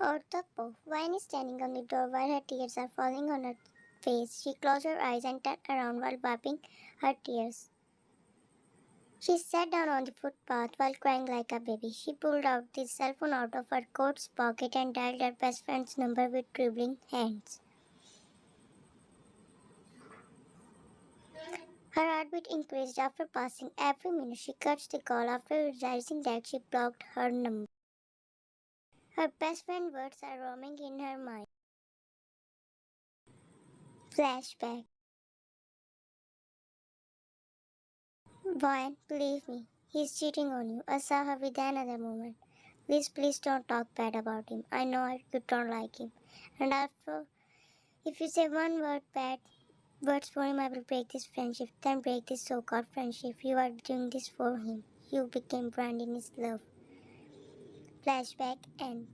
Or the Pope. Wine is standing on the door while her tears are falling on her face. She closed her eyes and turned around while wiping her tears. She sat down on the footpath while crying like a baby. She pulled out the cell phone out of her coat's pocket and dialed her best friend's number with trembling hands. Her heartbeat increased after passing every minute. She cut the call after realizing that she blocked her number. Her best friend's words are roaming in her mind. Flashback. Brian, believe me, he's cheating on you. I saw her with another woman. Please don't talk bad about him. I know you don't like him. And after, if you say one word bad words for him, I will break this friendship. Then break this so-called friendship. You are doing this for him. You became blind in his love. Flashback end.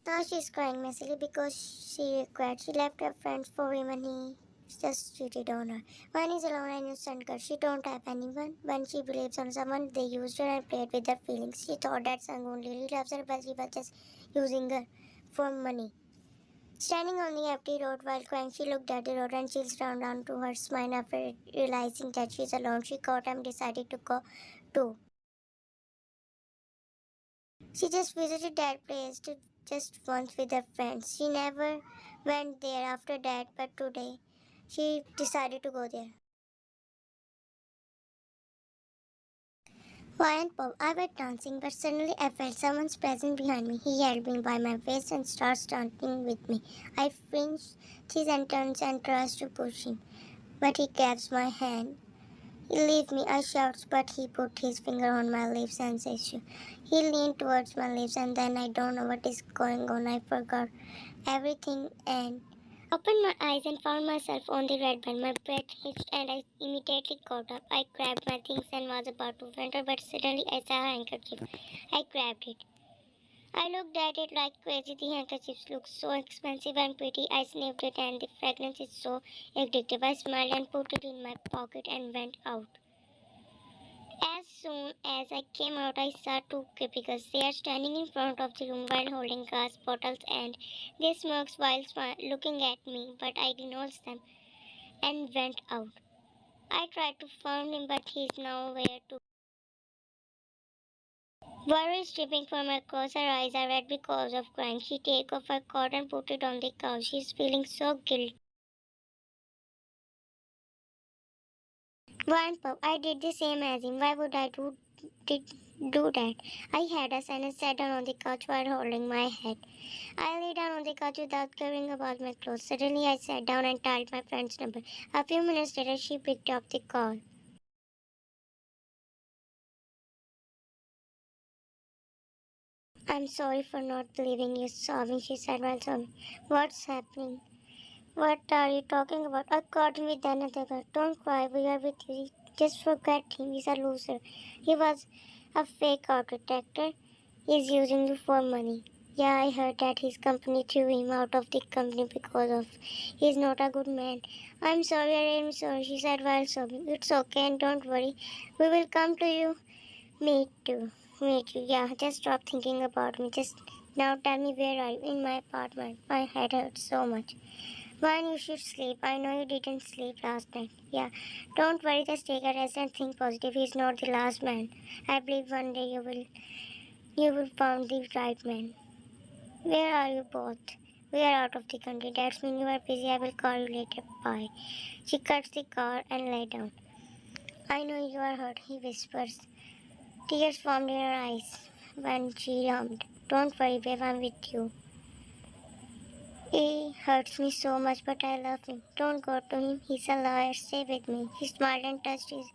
Now she's crying messily because she regrets she left her friends for him and he just cheated on her. When he's alone and innocent girl, she don't have anyone. When she believes on someone, they used her and played with her feelings. She thought that Sangoon really loves her, but he was just using her for money. Standing on the empty road while crying, she looked at the road and chills ran down to her spine after realizing that she's alone. She got up and decided to go too. She just visited that place just once with her friends. She never went there after that, but today she decided to go there. Why and Pop, I was dancing, but suddenly I felt someone's presence behind me. He held me by my waist and started dancing with me. I flinched his and turns and tries to push him, but he grabs my hand. Leave me, I shout, but he put his finger on my lips and says, he leaned towards my lips, and then I don't know what is going on. I forgot everything and opened my eyes and found myself on the red bed. My breath hitched and I immediately got up. I grabbed my things and was about to enter, but suddenly I saw a handkerchief. I grabbed it. I looked at it like crazy. The handkerchief looked so expensive and pretty. I sniffed it and the fragrance is so addictive. I smiled and put it in my pocket and went out. As soon as I came out, I saw two cripples. They are standing in front of the room while holding glass bottles and they smoked while looking at me, but I ignored them and went out. I tried to find him, but he's nowhere to. Worry is dripping from across her eyes are red because of crying. She take off her coat and put it on the couch. She's feeling so guilty. One pup, I did the same as him. Why would I do that? I had us and I sat down on the couch while holding my head. I lay down on the couch without caring about my clothes. Suddenly, I sat down and dialed my friend's number. A few minutes later, she picked up the call. I'm sorry for not believing you, sobbing, she said while sobbing. What's happening? What are you talking about? I caught him with another girl. Don't cry, we are with you. Just forget him, he's a loser. He was a fake architect. He's using you for money. Yeah, I heard that his company threw him out of the company because of he's not a good man. I'm sorry, I am sorry, she said while sobbing. It's okay and don't worry. We will come to you. Me too. Me too. Yeah, just stop thinking about me. Just now tell me where are you? In my apartment. My head hurts so much. When you should sleep. I know you didn't sleep last night. Yeah. Don't worry, just take a rest and think positive. He's not the last man. I believe one day you will find the right man. Where are you both? We are out of the country. That means you are busy. I will call you later. Bye. She cuts the car and lay down. I know you are hurt, he whispers. Tears formed in her eyes when she hummed. Don't worry, babe, I'm with you. He hurts me so much, but I love him. Don't go to him. He's a liar. Stay with me. He smiled and touched his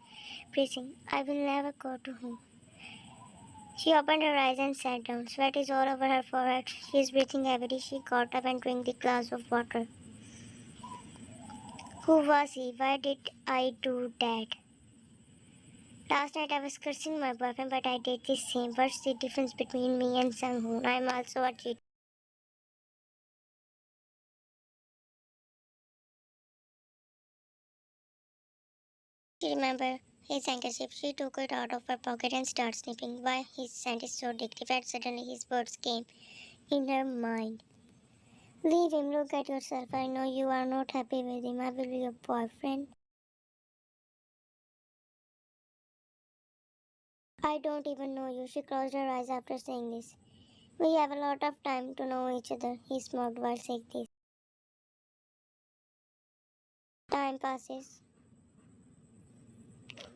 piercing. I will never go to him. She opened her eyes and sat down. Sweat is all over her forehead. She is breathing heavily. She got up and drank the glass of water. Who was he? Why did I do that? Last night I was cursing my boyfriend, but I did the same. What's the difference between me and Sang-hoon? I'm also a cheater. She remembered his handkerchief. She took it out of her pocket and started sniffing. Why, his scent is so addictive, and suddenly his words came in her mind. Leave him, look at yourself. I know you are not happy with him. I will be your boyfriend. I don't even know you. She closed her eyes after saying this. We have a lot of time to know each other, he smoked while saying this. Time passes.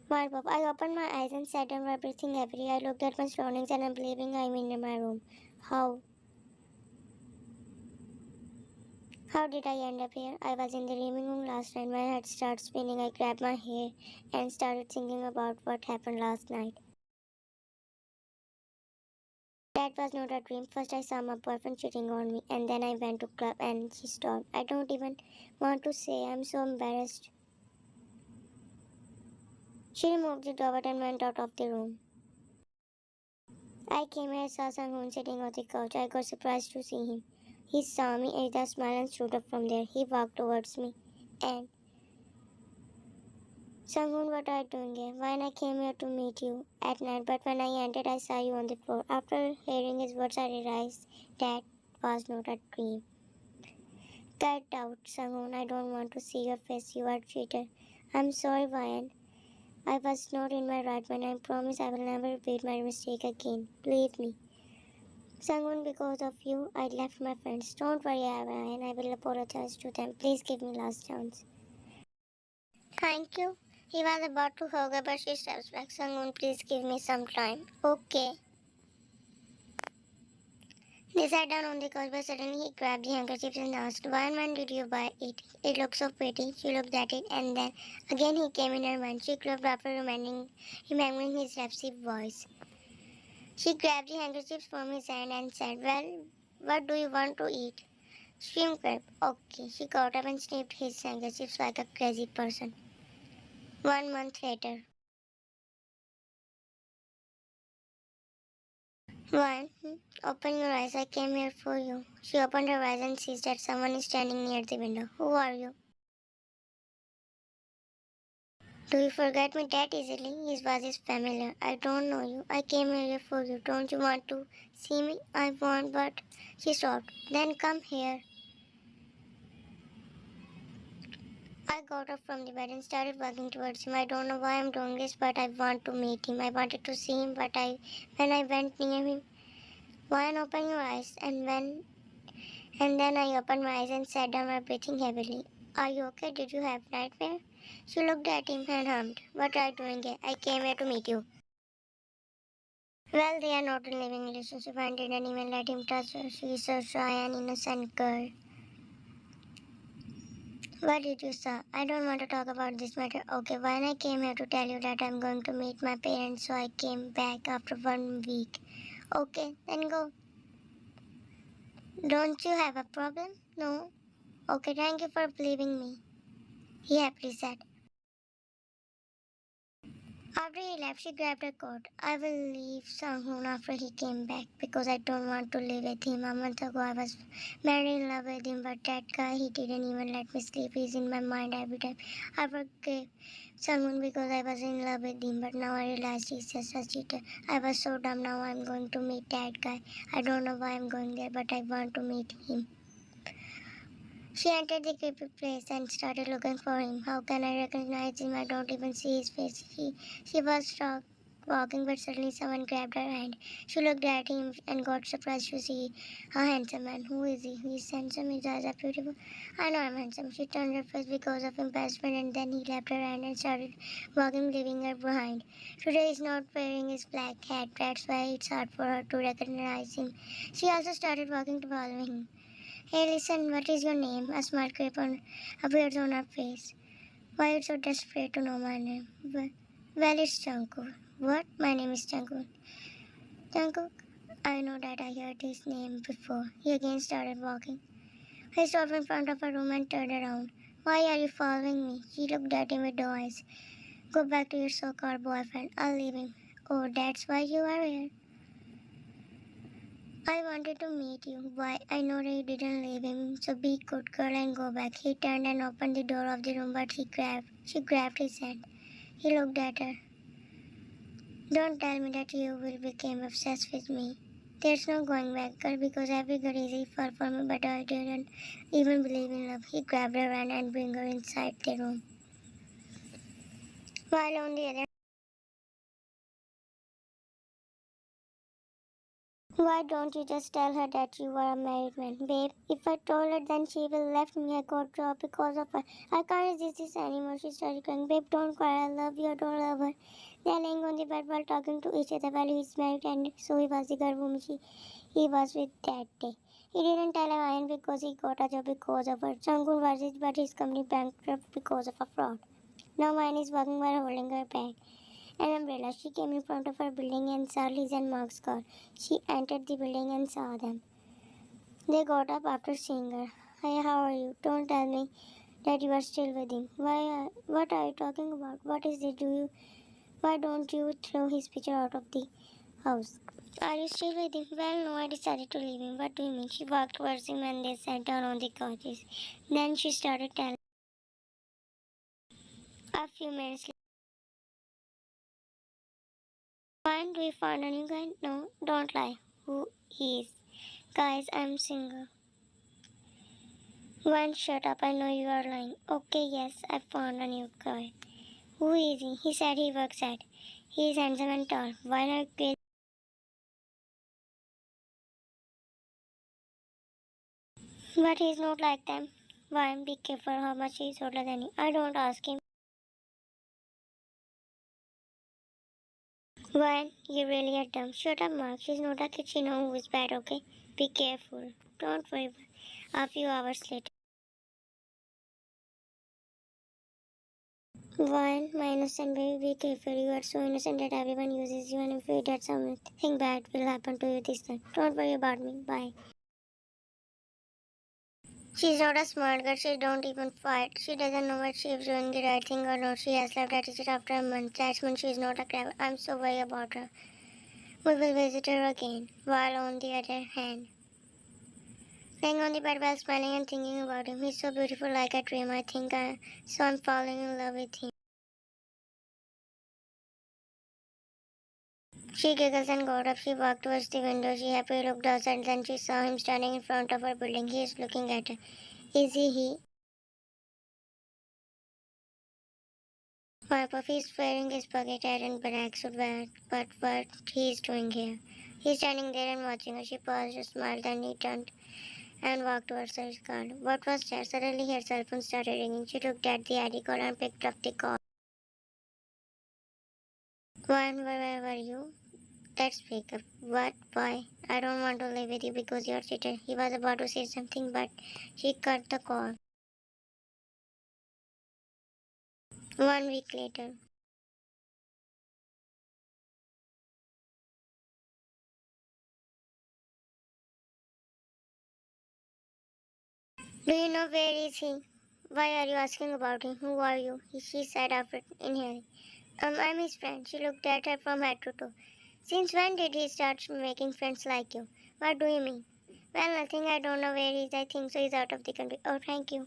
Marpop. I opened my eyes and sat down while breathing heavily. I looked at my surroundings and I'm believing I'm in my room. How? How did I end up here? I was in the living room last night. My head started spinning. I grabbed my hair and started thinking about what happened last night. That was not a dream. First I saw my boyfriend cheating on me and then I went to club and she stopped. I don't even want to say. I'm so embarrassed. She removed the door and went out of the room. I came and saw Sang-hoon sitting on the couch. I got surprised to see him. He saw me with a smile and stood up from there. He walked towards me and Sang-hoon, what are you doing here? When I came here to meet you at night, but when I entered, I saw you on the floor. After hearing his words, I realized that was not a dream. Get out, Sang-hoon. I don't want to see your face. You are a cheater. I'm sorry, Ryan. I was not in my right mind. I promise I will never repeat my mistake again. Believe me. Sang-hoon, because of you, I left my friends. Don't worry, Ryan. I will apologize to them. Please give me last chance. Thank you. He was about to hug her, but she steps back. Sang-hoon, please give me some time. Okay. They sat down on the couch, but suddenly he grabbed the handkerchief and asked, why, man, did you buy it? It looks so pretty. She looked at it, and then again he came in her mind. She clapped after remembering his rapsy voice. She grabbed the handkerchief from his hand and said, well, what do you want to eat? Shrimp crab. Okay. She got up and sniffed his handkerchief like a crazy person. 1 month later. Why? Open your eyes. I came here for you. She opened her eyes and sees that someone is standing near the window. Who are you? Do you forget me that easily? His voice is familiar. I don't know you. I came here for you. Don't you want to see me? I want, but she stopped. Then come here. I got up from the bed and started walking towards him. I don't know why I'm doing this, but I want to meet him. I wanted to see him, but when I went near him, why not open your eyes? And then I opened my eyes and sat down while breathing heavily. Are you okay? Did you have nightmare? She looked at him and hummed. What are you doing here? I came here to meet you. Well, they are not in a living relationship and didn't even let him touch her. She is so shy and innocent girl. What did you say? I don't want to talk about this matter. Okay, when I came here to tell you that I'm going to meet my parents, so I came back after 1 week. Okay, then go. Don't you have a problem? No. Okay, thank you for believing me. He happily said. After he left, she grabbed her coat. I will leave Sang-hoon after he came back because I don't want to live with him. A month ago, I was madly in love with him, but that guy, he didn't even let me sleep. He's in my mind every time. I forgave Sang-hoon because I was in love with him, but now I realized he's just a cheater. I was so dumb. Now I'm going to meet that guy. I don't know why I'm going there, but I want to meet him. She entered the creepy place and started looking for him. How can I recognize him? I don't even see his face. She was struck walking, but suddenly someone grabbed her hand. She looked at him and got surprised to see a handsome man. Who is he? He is handsome. His eyes are beautiful. I know I'm handsome. She turned her face because of embarrassment, and then he left her hand and started walking, leaving her behind. Today he's not wearing his black hat. That's why it's hard for her to recognize him. She also started walking to follow him. Hey, listen, what is your name? A smile appears on her face. Why are you so desperate to know my name? Well, it's Jungkook. What? My name is Jungkook. Jungkook? I know that I heard his name before. He again started walking. He stopped in front of her room and turned around. Why are you following me? She looked at him with doe eyes. Go back to your so-called boyfriend. I'll leave him. Oh, that's why you are here. I wanted to meet you. Why? I know that you didn't leave him, so be good girl and go back. He turned and opened the door of the room, but she grabbed his hand. He looked at her. Don't tell me that you will become obsessed with me. There's no going back, girl, because every girl is equal for me, but I didn't even believe in love. He grabbed her hand and bring her inside the room. While on the other, why don't you just tell her that you are a married man, babe? If I told her, then she will left me. I got dropped because of her. I can't resist this anymore. She started crying. Babe, don't cry. I love you. I don't love her. They are laying on the bed while talking to each other while he's married, and so he was the girl whom he was with that day. He didn't tell Ryan because he got a job because of her. Jungkook was it, but his company bankrupt because of a fraud. Now Ryan is working while holding her bag. An umbrella. She came in front of her building and saw Liz and Mark's car. She entered the building and saw them. They got up after seeing her. Hey, how are you? Don't tell me that you are still with him. What are you talking about? What is it? Why don't you throw his picture out of the house? Are you still with him? Well, no, I decided to leave him. What do you mean? She walked towards him and they sat down on the couches. Then she started telling. A few minutes later, when do we find a new guy? No, don't lie. Who he is? Guys, I'm single. One, shut up. I know you are lying. Okay, yes, I found a new guy. Who is he? He said he works at. He is handsome and tall. Why not get? But he's not like them. Why? Be careful how much he's older than you. I don't ask him. Why? You really are dumb. Shut up, Mark. She's not a kid. She knows who's bad, okay? Be careful. Don't worry. A few hours later. Why, my innocent baby, be careful. You are so innocent that everyone uses you, and if you did something bad will happen to you this time. Don't worry about me. Bye. She's not a smart girl. She don't even fight. She doesn't know what she is doing the right thing or not. She has left attitude after a month. That means she's not a clever. I'm so worried about her. We will visit her again. While on the other hand, lying on the bed while smiling and thinking about him. He's so beautiful like a dream. So I'm falling in love with him. She giggles and got up. She walked towards the window. She happily looked outside. Then she saw him standing in front of her building. He is looking at her. Is he? My puppy is wearing his bucket hat and black suit, but what he is doing here? He's standing there and watching her. She paused, smiled, then he turned and walked towards her car. What was that? Suddenly her cell phone started ringing. She looked at the ID call and picked up the call. Where were you? Let's break up. What? Why? I don't want to live with you because you're cheater. He was about to say something, but she cut the call. 1 week later. Do you know where is he? Why are you asking about him? Who are you? She said after inhaling. I'm his friend. She looked at her from head to toe. Since when did he start making friends like you? What do you mean? Well, nothing. I don't know where he is. I think so. He's out of the country. Oh, thank you.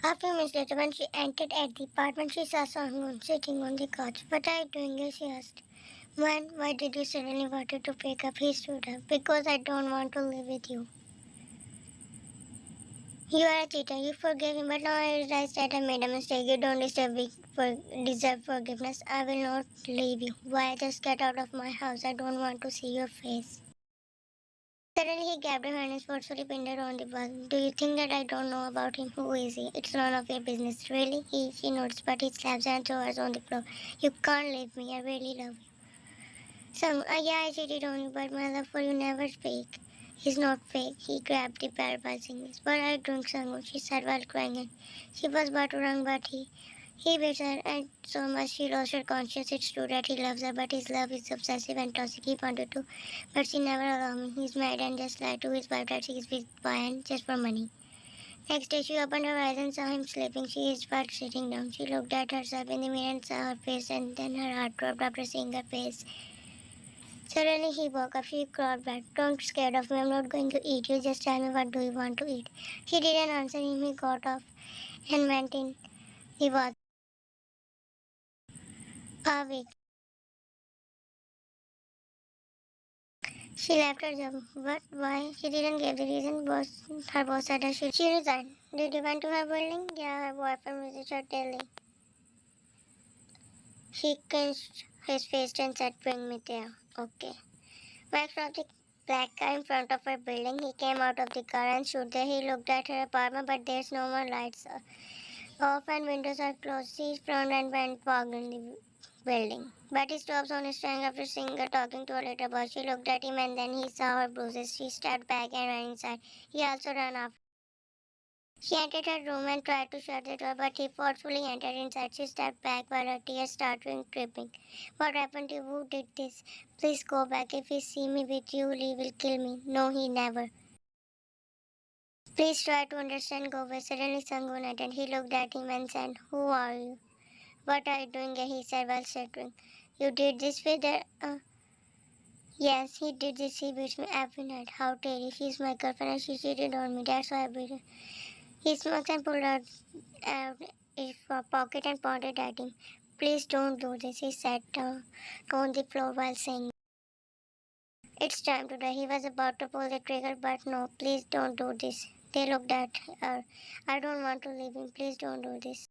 A few minutes later, when she entered at the apartment, she saw someone sitting on the couch. What are you doing here? She asked. Why did you suddenly wanted to pick up? He stood up. Because I don't want to live with you. You are a cheater. You forgave him, but now I realize that I made a mistake. You don't deserve forgiveness. I will not leave you. Why? Just get out of my house. I don't want to see your face. Suddenly he grabbed her hand and forcefully pinned her on the wall. Do you think that I don't know about him? Who is he? It's none of your business. Really? She nods, but he slaps her and throws her on the floor. You can't leave me. I really love you. Yeah, I cheated on you, but my love for you never fake. He's not fake. He grabbed the bell by singing. But I drink Sangu, she said while crying. And she was about to run, but he beats her, and so much she lost her conscience. It's true that he loves her, but his love is obsessive and toxic. He wanted to, but she never allowed me. He's mad and just lied to his wife that she is with Ryan just for money. Next day, she opened her eyes and saw him sleeping. She is but sitting down. She looked at herself in the mirror and saw her face, and then her heart dropped after seeing her face. Suddenly he woke up. She crawled back. Don't be scared of me. I'm not going to eat you. Just tell me what do you want to eat. She didn't answer him. He got off and went in the washroom. A week. She left her job. But why? She didn't give the reason. Her boss said her she resigned. Did you went to her building? Yeah, her boyfriend visited her daily. He clenched his fist and said, "Bring me there." Okay. Max from the black car in front of her building. He came out of the car and stood there. He looked at her apartment, but there's no more lights off and windows are closed. She frowned and went walked in the building. But he stopped on his stand after seeing her talking to a little boy. She looked at him and then he saw her bruises. She stepped back and ran inside. He also ran after. She entered her room and tried to shut the door, but he forcefully entered inside. She stepped back while her tears started dripping. What happened to you? Who did this? Please go back. If he see me with you, he will kill me. No, he never. Please try to understand, go away. Suddenly Sangun entered. He looked at him and said, "Who are you? What are you doing here?" He said while stuttering. "You did this with her?" Yes, he did this. He beats me every night. How dare you? She's my girlfriend and she cheated on me. That's why I beat her. He smoked and pulled out his pocket and pointed at him. "Please don't do this," he sat down on the floor while saying, "It's time to die." He was about to pull the trigger, but no, please don't do this. They looked at her. "I don't want to leave him. Please don't do this."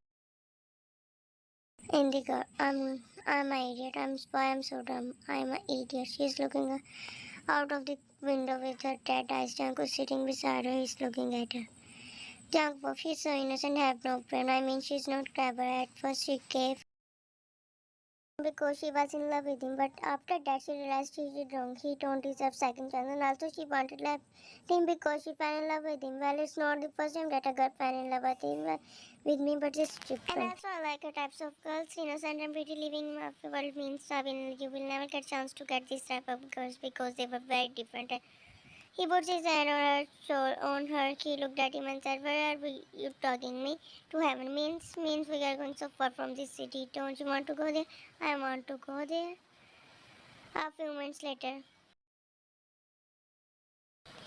Indigo, I'm an idiot. I'm so dumb. I'm an idiot. She's looking out of the window with her dead eyes. Jungkook sitting beside her. He's looking at her. Jungkook, she's so innocent. Have no brain. I mean, she's not clever. At first, she gave because she was in love with him, but after that she realized she did wrong. He don't deserve second chance, and also she wanted left him because she fell in love with him. Well, it's not the first time that a girl fell in love with him with me, but it's different. And also, I like her types of girls, innocent and pretty. Living in a world means you will never get chance to get this type of girls because they were very different. He put his hand on her shoulder, on her. He looked at him and said, "Where are you taking me? To heaven means we are going so far from this city. Don't you want to go there?" "I want to go there." A few minutes later,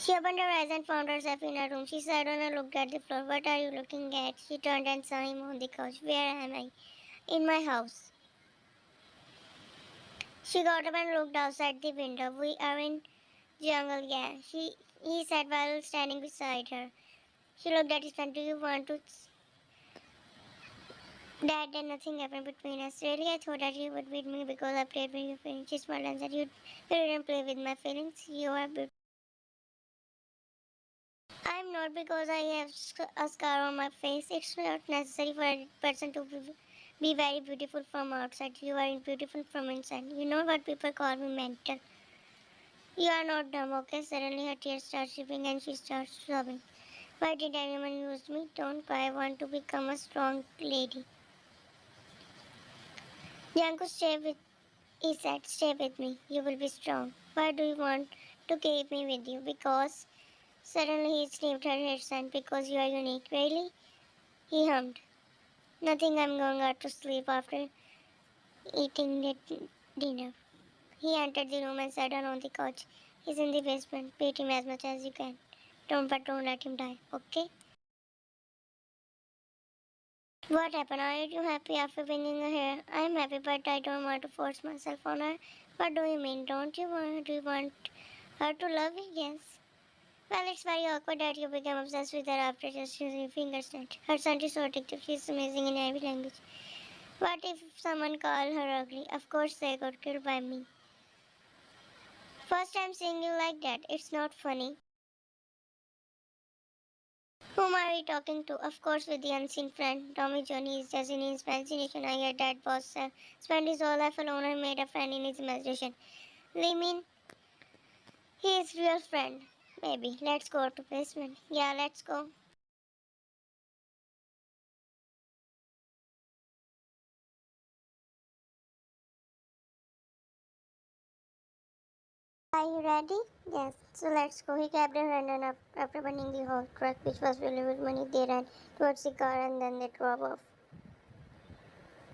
she opened her eyes and found herself in her room. She sat down and looked at the floor. "What are you looking at?" She turned and saw him on the couch. "Where am I?" "In my house." She got up and looked outside the window. "We are in jungle, yeah." He said while standing beside her. She looked at his friend. "Do you want to?" "Dad, then nothing happened between us. Really, I thought that you would beat me because I played with your feelings." She smiled and said, You didn't play with my feelings. You are beautiful." "I'm not because I have a scar on my face. It's not necessary for a person to be very beautiful from outside. You are beautiful from inside. You know what people call me mental. You are not dumb, okay?" Suddenly her tears start dripping and she starts sobbing. "Why did anyone use me? Don't cry. I want to become a strong lady." "Yanko, stay with," he said. "Stay with me. You will be strong." "Why do you want to keep me with you?" "Because." Suddenly he sniffed her hair and "Because you are unique." "Really?" he hummed. "Nothing. I'm going out to sleep after eating dinner." He entered the room and sat down on the couch. "He's in the basement. Beat him as much as you can. Don't let him die, okay?" "What happened? Are you happy after bringing her here?" "I'm happy, but I don't want to force myself on her." "What do you mean? Do you want her to love you?" "Yes." "Well, it's very awkward that you became obsessed with her after just using your fingers snatch. Her scent is so addictive. She's amazing in every language." "What if someone called her ugly?" "Of course they got killed by me." "First time seeing you like that. It's not funny." "Whom are we talking to?" "Of course, with the unseen friend. Tommy Johnny is just in his imagination. I heard that boss spent his whole life alone and made a friend in his imagination." "We mean he is real friend?" "Maybe. Let's go to basement." "Yeah, let's go." "Are you ready?" "Yes." "So let's go." He grabbed her hand and after burning the whole truck, which was filled with money, they ran towards the car and then they drove off.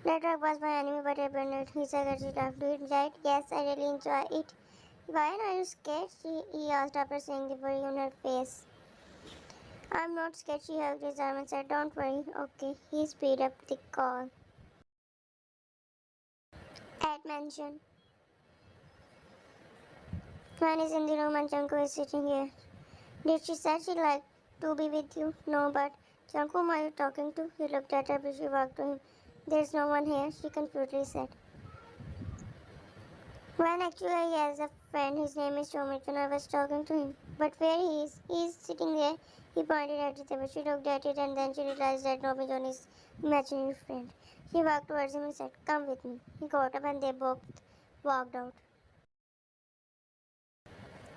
"The truck was my enemy, but I burned it." He said as he laughed. "Do you enjoy it?" "Yes, I really enjoy it." "Why are you scared?" He asked after seeing the worry on her face. "I'm not scared." She hugged his arm and said, "Don't worry." "Okay." He speeded up the car. At mansion. Van is in the room and Jungkook is sitting here. Did she say she'd like to be with you? No, but Jungkook, whom are you talking to? He looked at her but she walked to him. There's no one here, she confusedly said. When actually he has a friend, his name is Chomichun. I was talking to him. But where he is? He is sitting there. He pointed at the table. She looked at it and then she realized that Nobijon is imaginary friend. She walked towards him and said, come with me. He got up and they both walked out.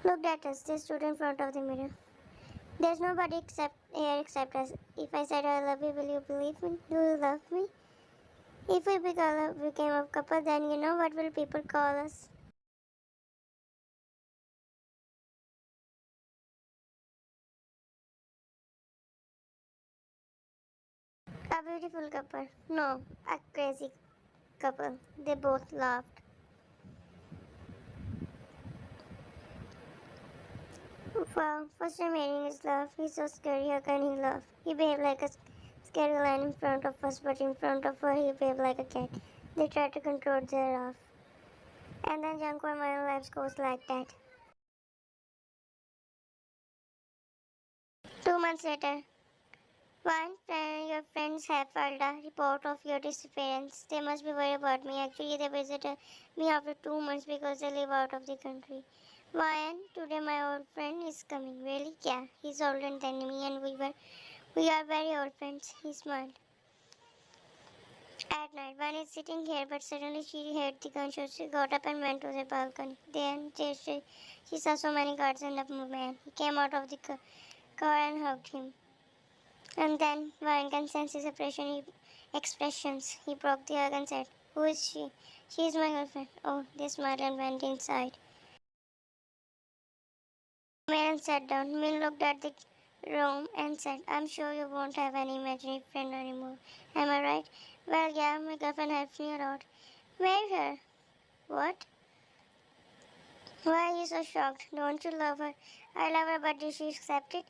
Looked at us. They stood in front of the mirror. There's nobody except us. If I said I love you, will you believe me? Do you love me? If we became a couple, then you know what will people call us? A beautiful couple. No, a crazy couple. They both laughed. Wow, first time hearing his laugh. He's so scary. How can he laugh? He behaved like a scary lion in front of us, but in front of her, he behaved like a cat. They tried to control their laugh. And then Jungkook and my lives goes like that. 2 months later, your friends have filed a report of your disappearance. They must be worried about me. Actually, they visited me after 2 months because they live out of the country. Why? Today my old friend is coming. Really? Yeah, he's older than me and we are very old friends. He smiled. At night, Van is sitting here, but suddenly she heard the gunshot. She got up and went to the balcony. Then she saw so many guards and the man. He came out of the car and hugged him. And then Van can sense his expressions. He broke the hug and said, who is she? She is my girlfriend. Oh, they smiled and went inside. Man sat down. Min looked at the room and said, I'm sure you won't have any imaginary friend anymore. Am I right? Well, yeah, my girlfriend helps me a lot. Marry her. What? Why are you so shocked? Don't you love her? I love her, but did she accept it?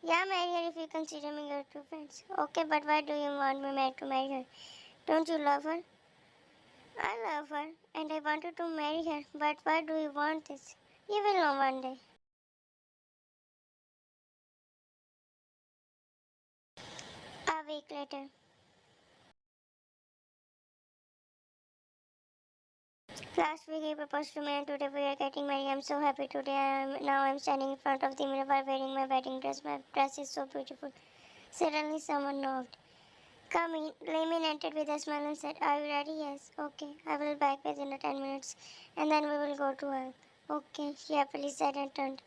Yeah, marry her if you consider me your two friends. Okay, but why do you want me to marry her? Don't you love her? I love her, and I wanted to marry her, but why do you want this? You will know one day. A week later. Last week he proposed to me and today we are getting married. I'm so happy today. I'm standing in front of the mirror while wearing my wedding dress. My dress is so beautiful. Suddenly someone knocked. Come in. Layman entered with a smile and said, are you ready? Yes. Okay. I will be back within 10 minutes and then we will go to work. Okay, she happily said and turned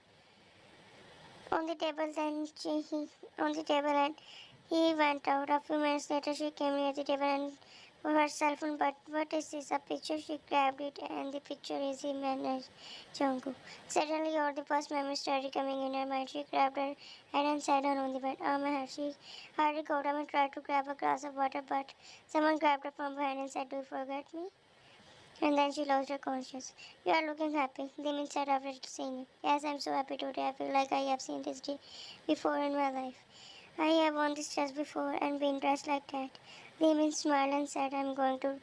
on the table. On the table and he went out. A few minutes later, she came near the table and for her cell phone. But what is this? A picture? She grabbed it, and the picture is him and Jungkook. Suddenly, all the past memories started coming in her mind. She grabbed her head and sat down on the bed. Oh my head! She hardly got up and tried to grab a glass of water, but someone grabbed her from behind and said, "Do you forget me?" And then she lost her conscience. You are looking happy, Limin said after seeing it. Yes, I'm so happy today. I feel like I have seen this day before in my life. I have worn this dress before and been dressed like that. Limin smiled and said, I'm going to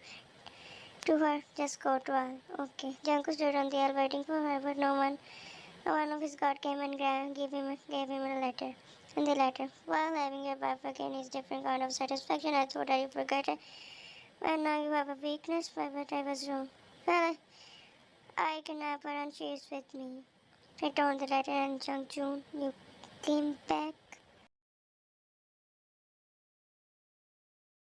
her. Just go to her. Okay. Jungkook stood on the aisle waiting for her, but no one of his guard came and gave him a letter. And the letter, while having your wife again is different kind of satisfaction. I thought I forgot it. And now you have a weakness, but I was wrong. Well, I kidnapped her and she is with me. I told the letter and Jung June, you came back.